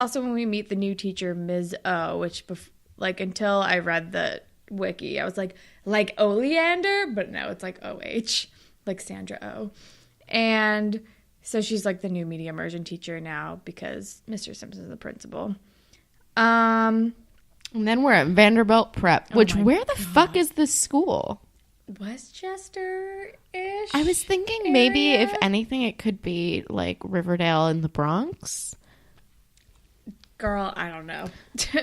Also, when we meet the new teacher, Ms. O, which, like, until I read the wiki, I was like Oleander, but no, it's like OH, like Sandra O. And so she's like the new media immersion teacher now because Mr. Simpson's the principal. And then we're at Vanderbilt Prep, which where the fuck is this school? Westchester-ish? I was thinking area? Maybe, if anything, it could be like Riverdale in the Bronx. Girl, I don't know.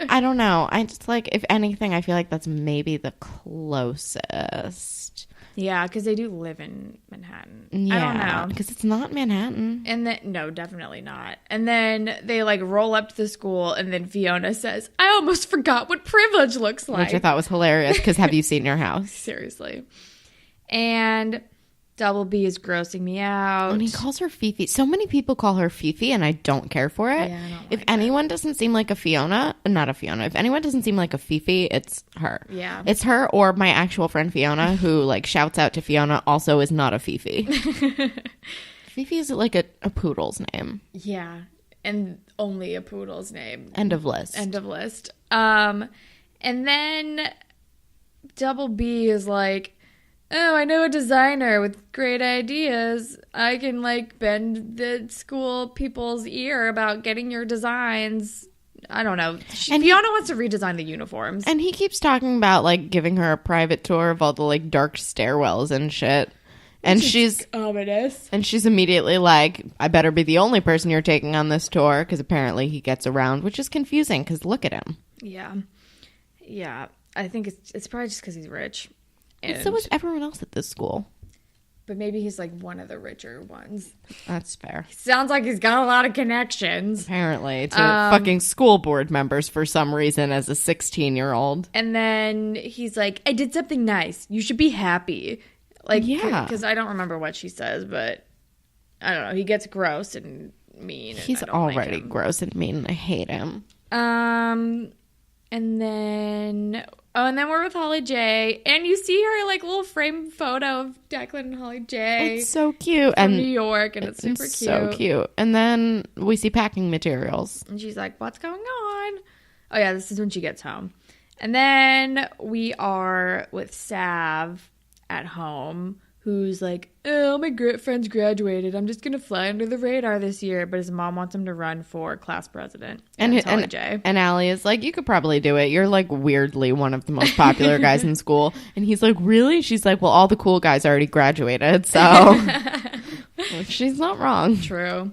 I don't know. I just like, if anything, I feel like that's maybe the closest. Yeah, because they do live in Manhattan. Yeah, I don't know. because it's not Manhattan. And then, no, definitely not. And then they like roll up to the school, and then Fiona says, I almost forgot what privilege looks like. Which I thought was hilarious, because have you seen your house? Seriously. And Double B is grossing me out. And he calls her Fifi. So many people call her Fifi, and I don't care for it. Yeah, I don't if like anyone doesn't seem like a Fiona, not a Fiona, if anyone doesn't seem like a Fifi, it's her. Yeah. It's her or my actual friend Fiona, who like shouts out to Fiona, also is not a Fifi. Fifi is like a poodle's name. Yeah. And only a poodle's name. End of list. End of list. And then Double B is like, oh, I know a designer with great ideas. I can like bend the school people's ear about getting your designs. I don't know. Fiona wants to redesign the uniforms. And he keeps talking about like giving her a private tour of all the like dark stairwells and shit. And she's ominous. And she's immediately like, I better be the only person you're taking on this tour, because apparently he gets around, which is confusing because look at him. Yeah. Yeah. I think it's probably just because he's rich. And so is everyone else at this school. But maybe he's like one of the richer ones. That's fair. Sounds like he's got a lot of connections. Apparently. To fucking school board members for some reason as a 16-year-old. And then he's like, I did something nice. You should be happy. Like, yeah. Because I don't remember what she says, but I don't know. He gets gross and mean. And He's already gross and mean, and I hate him. And then... Oh, and then we're with Holly J. And you see her, like, little frame photo of Declan and Holly J. It's so cute. From New York, and it's super cute. So cute. And then we see packing materials. And she's like, what's going on? Oh, yeah, this is when she gets home. And then we are with Sav at home, who's like, oh, my friend's graduated. I'm just going to fly under the radar this year. But his mom wants him to run for class president. And Alli is like, you could probably do it. You're like weirdly one of the most popular guys in school. And he's like, really? She's like, well, all the cool guys already graduated. So she's not wrong. True.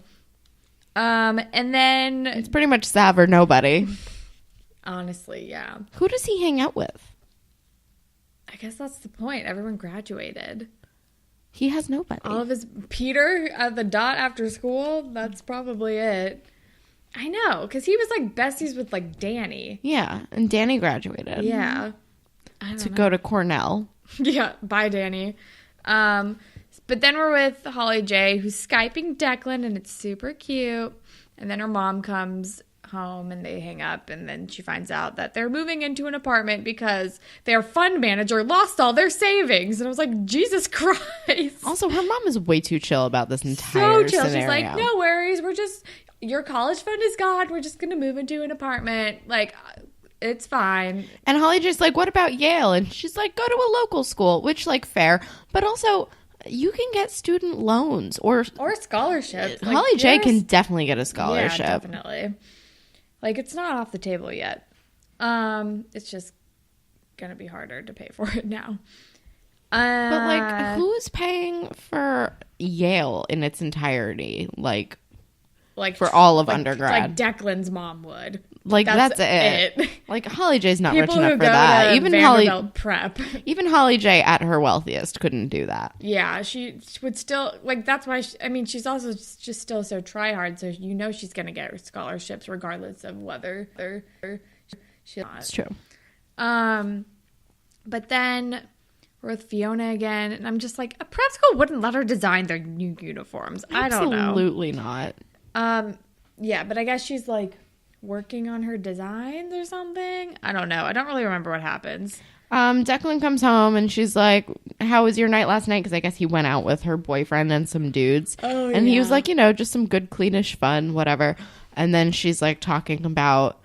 And then it's pretty much Sav or nobody. Honestly, yeah. Who does he hang out with? I guess that's the point. Everyone graduated. He has nobody. All of his Peter at the dot after school. That's probably it. I know, because he was like besties with like Danny. Yeah, and Danny graduated. Yeah, go to Cornell. Yeah, bye Danny. But then we're with Holly J, who's Skyping Declan, and it's super cute. And then her mom comes home and they hang up, and then she finds out that they're moving into an apartment because their fund manager lost all their savings. And I was like, Jesus Christ. Also, her mom is way too chill about this entire so chill. scenario. She's like, no worries, your college fund is gone, we're just gonna move into an apartment, like it's fine. And Holly just like, what about Yale? And she's like, go to a local school, which like fair, but also you can get student loans or scholarships. Like, Holly J can definitely get a scholarship. Yeah, definitely. Like, it's not off the table yet. It's just gonna be harder to pay for it now. But like, who's paying for Yale in its entirety? Like for all of undergrad, like Declan's mom would. Like that's it. Like Holly J's not rich enough for that. Even Vanderbilt Prep. Even Holly J at her wealthiest couldn't do that. Yeah, she would still like. That's why. She's also just still so try hard. So she's gonna get scholarships regardless of whether she's not. It's true. But then we're with Fiona again, and I'm just like, a prep school wouldn't let her design their new uniforms. I don't know. Absolutely not. Yeah, but I guess she's like working on her designs or something. I don't know. I don't really remember what happens. Declan comes home and she's like, how was your night last night? Because I guess he went out with her boyfriend and some dudes. Oh, and he was like, just some good, cleanish fun, whatever. And then she's like talking about,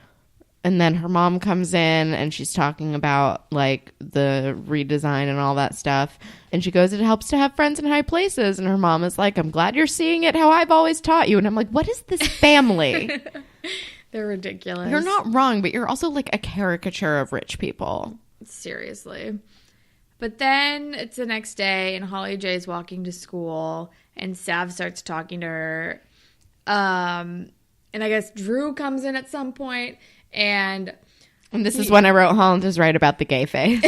and then her mom comes in and she's talking about like the redesign and all that stuff. And she goes, it helps to have friends in high places. And her mom is like, I'm glad you're seeing it how I've always taught you. And I'm like, what is this family? They're ridiculous. You're not wrong, but you're also like a caricature of rich people. Seriously. But then it's the next day and Holly J's walking to school and Sav starts talking to her. And I guess Drew comes in at some point and this is when I wrote Holland is right about the gay face.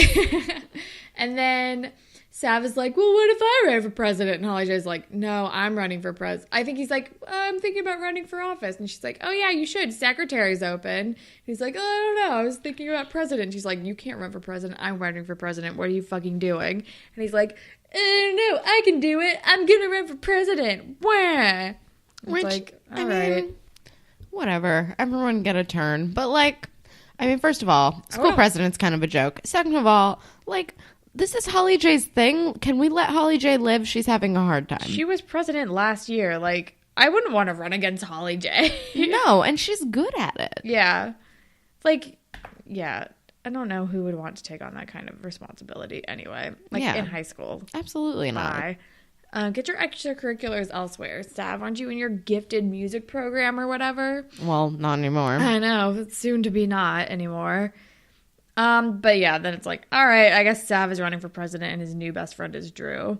And then Sav is like, well, what if I ran for president? And Holly J's like, no, I'm running for president. I think he's like, I'm thinking about running for office. And she's like, oh, yeah, you should. Secretary's open. And he's like, oh, I don't know. I was thinking about president. She's like, you can't run for president. I'm running for president. What are you fucking doing? And he's like, no, I can do it. I'm going to run for president. Wah. Which, like, all I right. mean, whatever. Everyone get a turn. But, like, I mean, first of all, school president's kind of a joke. Second of all, like, this is Holly J's thing. Can we let Holly J live? She's having a hard time. She was president last year. Like, I wouldn't want to run against Holly J. No, and she's good at it. Yeah. Like, yeah. I don't know who would want to take on that kind of responsibility anyway. Like, in high school. Absolutely not. Bye. Get your extracurriculars elsewhere. Sav, aren't you in your gifted music program or whatever? Well, not anymore. I know. It's soon to be not anymore. But yeah, then it's like, all right, I guess Sav is running for president and his new best friend is Drew.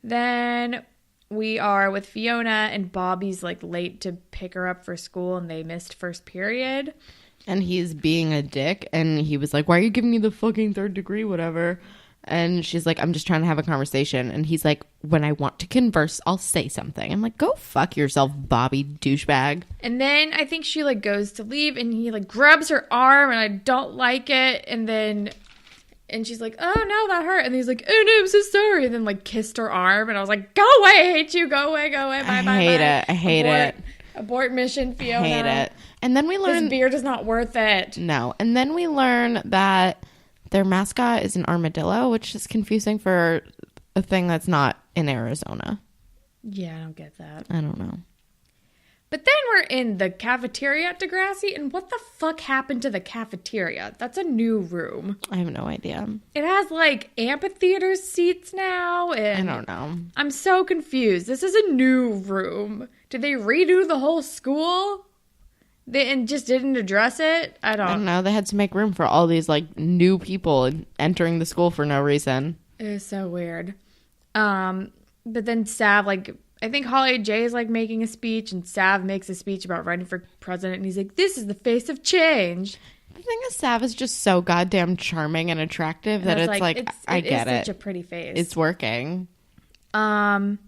Then we are with Fiona and Bobby's like late to pick her up for school and they missed first period. And he's being a dick and he was like, why are you giving me the fucking third degree, whatever? And she's like, I'm just trying to have a conversation. And he's like, when I want to converse, I'll say something. I'm like, go fuck yourself, Bobby douchebag. And then I think she like goes to leave and he like grabs her arm and I don't like it. And she's like, oh no, that hurt. And he's like, oh no, I'm so sorry. And then like kissed her arm. And I was like, go away, I hate you. Go away, go away. Bye, bye, bye. I hate it. Abort mission, Fiona. I hate it. And then we learn this beard is not worth it. No. And then we learn that their mascot is an armadillo, which is confusing for a thing that's not in Arizona. Yeah, I don't get that. I don't know. But then we're in the cafeteria at Degrassi, and what the fuck happened to the cafeteria? That's a new room. I have no idea. It has, like, amphitheater seats now, and... I don't know. I'm so confused. This is a new room. Did they redo the whole school? And just didn't address it? I don't know. They had to make room for all these, like, new people entering the school for no reason. It was so weird. But then Sav, like, I think Holly J is, like, making a speech, and Sav makes a speech about running for president, and he's like, this is the face of change. The thing is, Sav is just so goddamn charming and attractive that it's like, I get it. It's such a pretty face. It's working. And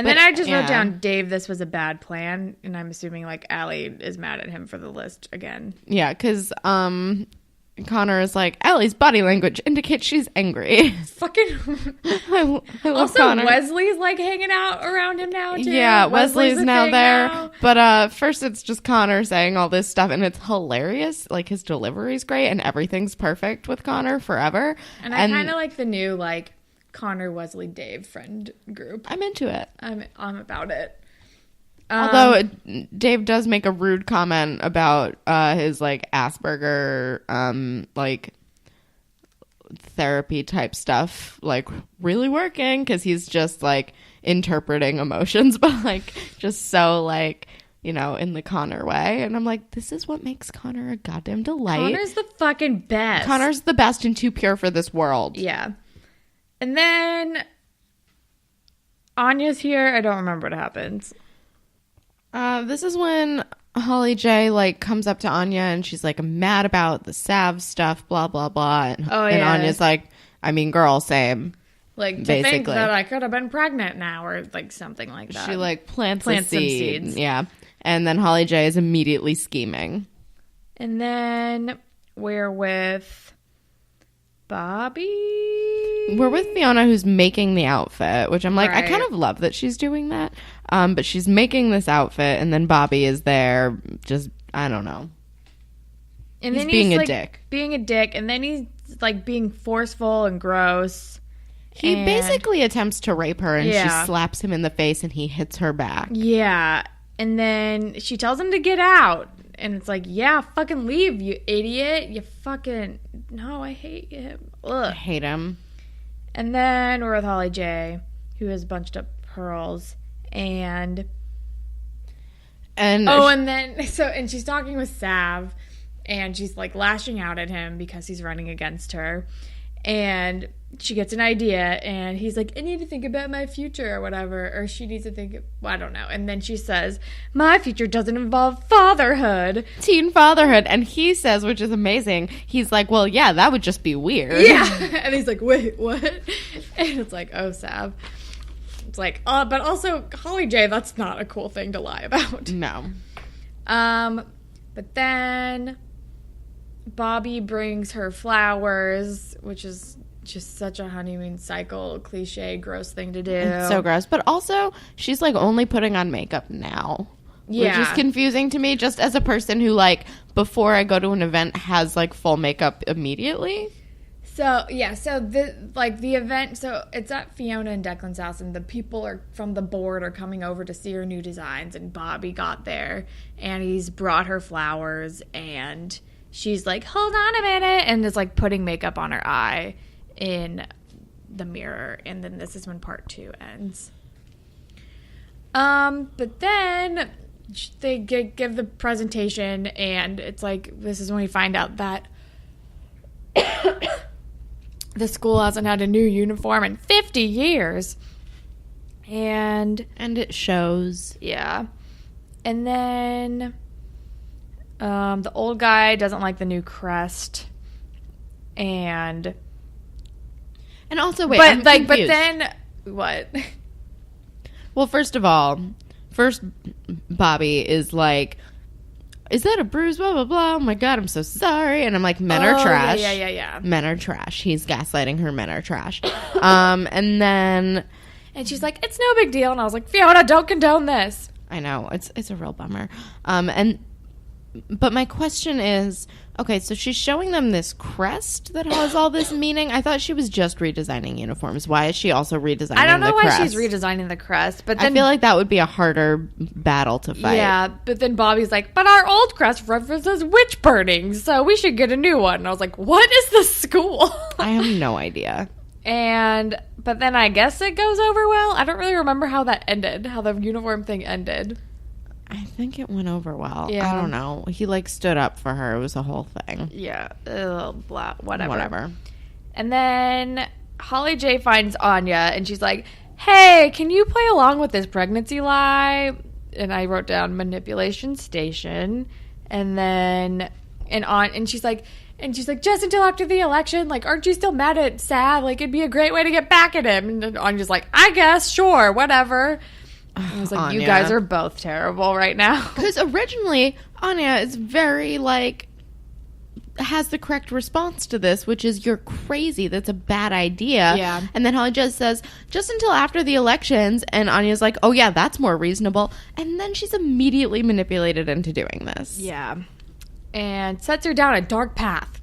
then I just wrote down, Dave, this was a bad plan. And I'm assuming, like, Alli is mad at him for the list again. Yeah, because Connor is like, Allie's body language indicates she's angry. Fucking. I love also, Connor. Wesley's, like, hanging out around him now, too. Yeah, Wesley's now there. Now. But first it's just Connor saying all this stuff, and it's hilarious. Like, his delivery's great, and everything's perfect with Connor forever. And I kind of like the new, like, Connor, Wesley, Dave friend group. I'm into it. I'm about it. Although Dave does make a rude comment about his like Asperger like therapy type stuff like really working because he's just like interpreting emotions but like just so like you know in the Connor way and I'm like this is what makes Connor a goddamn delight. Connor's the fucking best. Connor's the best and too pure for this world. Yeah. And then Anya's here. I don't remember what happens. This is when Holly J like comes up to Anya and she's like mad about the Sav stuff, blah blah blah. And Anya's like, I mean, girl, same. Like to basically think that I could have been pregnant now, or like something like that. She like plants some seed. seeds. Yeah, and then Holly J is immediately scheming. And then we're with Bobby. We're with Fiona, who's making the outfit, which I'm like, right. I kind of love that she's doing that. But she's making this outfit, and then Bobby is there, just, I don't know. And he's then being he's a like, dick. Being a dick, and then he's like being forceful and gross. He basically attempts to rape her, and she slaps him in the face, and he hits her back. Yeah. And then she tells him to get out. And it's like, yeah, fucking leave, you idiot. You fucking... No, I hate him. Ugh. I hate him. And then we're with Holly J, who has bunched up pearls. And she's talking with Sav. And she's, like, lashing out at him because he's running against her. And she gets an idea, and he's like, I need to think about my future or whatever. Or she needs to think, well, I don't know. And then she says, my future doesn't involve fatherhood. Teen fatherhood. And he says, which is amazing, he's like, well, yeah, that would just be weird. Yeah. And he's like, wait, what? And it's like, oh, Sav. It's like, but also, Holly J, that's not a cool thing to lie about. No. But then Bobby brings her flowers, which is just such a honeymoon cycle, cliche, gross thing to do. It's so gross. But also, she's, like, only putting on makeup now. Yeah. Which is confusing to me, just as a person who, like, before I go to an event has, like, full makeup immediately. So, yeah. So, the event, so it's at Fiona and Declan's house, and the people from the board are coming over to see her new designs, and Bobby got there, and he's brought her flowers, and she's like, hold on a minute, and is, like, putting makeup on her eye in the mirror, and then this is when part 2 ends. But then they give the presentation, and it's like, this is when we find out that the school hasn't had a new uniform in 50 years. And it shows. Yeah. And then the old guy doesn't like the new crest. And also, wait, I'm confused. But then what? Well, first of all, Bobby is like, is that a bruise? Blah, blah, blah. Oh, my God, I'm so sorry. And I'm like, men are trash. Yeah. Men are trash. He's gaslighting her. Men are trash. And then... And she's like, it's no big deal. And I was like, Fiona, don't condone this. I know. It's a real bummer. But my question is, okay, so she's showing them this crest that has all this meaning. I thought she was just redesigning uniforms. Why is she also redesigning the crest? I don't know why she's redesigning the crest, but then, I feel like that would be a harder battle to fight. Yeah, but then Bobby's like, but our old crest references witch burning, so we should get a new one. And I was like, what is this school? I have no idea. But then I guess it goes over well. I don't really remember how that ended, how the uniform thing ended. I think it went over well. Yeah. I don't know. He, like, stood up for her. It was a whole thing. Yeah. Blah, whatever. And then Holly J finds Anya, and she's like, hey, can you play along with this pregnancy lie? And I wrote down manipulation station. And then, and she's like, just until after the election, like, aren't you still mad at Sav? Like, it'd be a great way to get back at him. And then Anya's like, I guess, sure, whatever. I was like, Anya, you guys are both terrible right now. Because originally, Anya is very, like, has the correct response to this, which is, you're crazy. That's a bad idea. Yeah. And then Holly just says, just until after the elections. And Anya's like, oh, yeah, that's more reasonable. And then she's immediately manipulated into doing this. Yeah. And sets her down a dark path.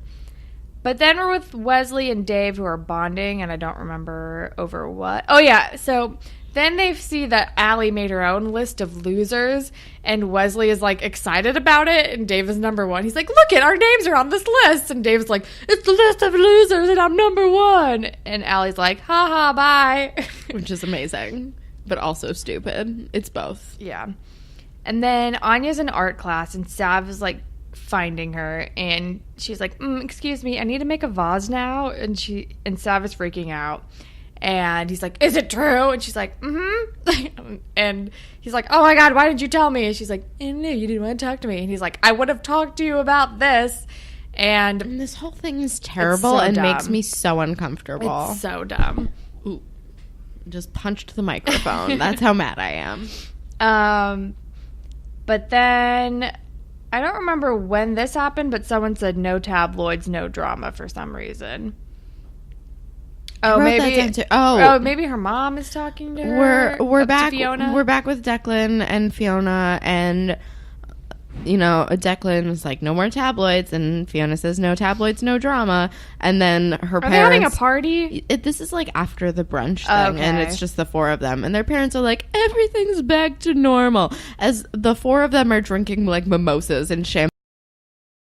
But then we're with Wesley and Dave, who are bonding, and I don't remember over what. Oh, yeah. So... Then they see that Alli made her own list of losers, and Wesley is, like, excited about it, and Dave is number 1. He's like, look it, our names are on this list. And Dave's like, it's the list of losers, and I'm number 1. And Allie's like, haha, bye. Which is amazing, but also stupid. It's both. Yeah. And then Anya's in art class, and Sav is, like, finding her, and she's like, excuse me, I need to make a vase now. And Sav is freaking out. And he's like, is it true? And she's like, mm-hmm. And he's like, oh, my God, why didn't you tell me? And she's like, I knew you didn't want to talk to me. And he's like, I would have talked to you about this. And this whole thing is terrible and makes me so uncomfortable. It's so dumb. Ooh, just punched the microphone. That's how mad I am. But then, I don't remember when this happened, but someone said no tabloids, no drama for some reason. Oh, maybe her mom is talking to her. We're back. To Fiona. We're back with Declan and Fiona, and you know, Declan was like, no more tabloids, and Fiona says, no tabloids, no drama. And then her Are parents... they having a party? This is like after the brunch thing, and Okay. it's just the four of them. And their parents are like, everything's back to normal. As the four of them are drinking like mimosas and champagne.